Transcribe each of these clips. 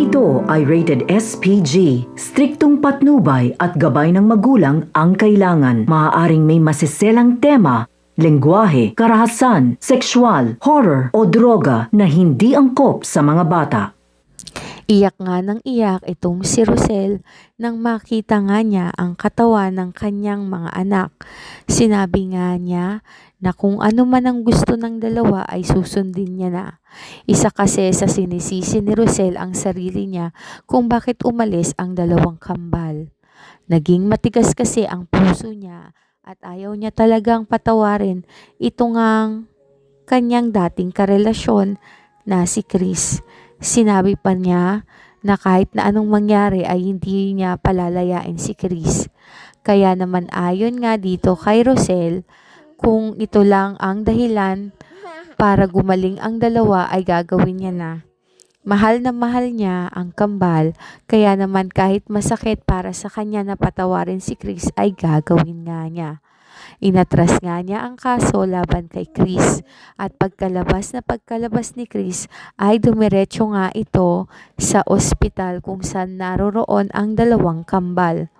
ito ay rated SPG. Striktong patnubay at gabay ng magulang ang kailangan. Maaaring may masiselang tema, lengguwahe, karahasan, sexual, horror o droga na hindi angkop sa mga bata. Iyak nga ng iyak itong si Rosel nang makita nga niya ang katawan ng kanyang mga anak. Sinabi nga niya na kung ano man ang gusto ng dalawa ay susundin niya na. Isa kasi sa sinisisi ni Rosel ang sarili niya kung bakit umalis ang dalawang kambal. Naging matigas kasi ang puso niya at ayaw niya talagang patawarin ito ngang kanyang dating karelasyon na si Chris. Sinabi pa niya na kahit na anong mangyari ay hindi niya palalayain si Chris. Kaya naman ayon nga dito kay Rosel, kung ito lang ang dahilan para gumaling ang dalawa ay gagawin niya na. Mahal na mahal niya ang kambal, kaya naman kahit masakit para sa kanya na patawarin si Chris ay gagawin nga niya. Inatras nga niya ang kaso laban kay Chris at pagkalabas ni Chris ay dumiretso nga ito sa ospital kung saan naroroon ang dalawang kambal.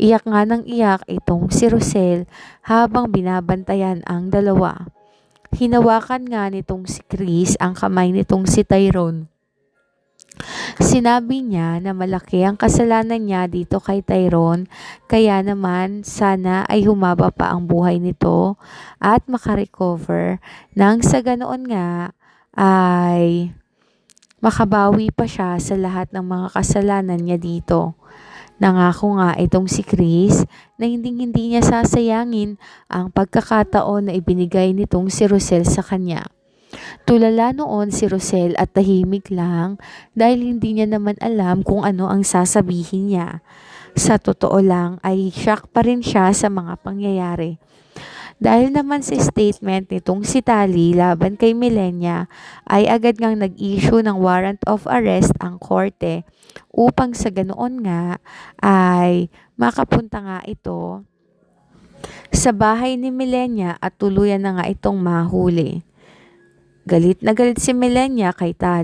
Iyak nga ng iyak itong si Rosel habang binabantayan ang dalawa. Hinawakan nga nitong si Chris ang kamay nitong si Tyrone. Sinabi niya na malaki ang kasalanan niya dito kay Tyrone, kaya naman sana ay humaba pa ang buhay nito at makarecover nang sa ganoon nga ay makabawi pa siya sa lahat ng mga kasalanan niya dito. Nangako nga itong si Chris na hindi niya sasayangin ang pagkakataon na ibinigay nitong si Rosel sa kanya. Tulala noon si Rosel at tahimik lang dahil hindi niya naman alam kung ano ang sasabihin niya. Sa totoo lang ay shock pa rin siya sa mga pangyayari. Dahil naman sa statement nitong si Tali laban kay Millenia ay agad ngang nag-issue ng warrant of arrest ang korte upang sa ganoon nga ay makapunta nga ito sa bahay ni Millenia at tuluyan na nga itong mahuli. Galit na galit si Millenia kay Tali.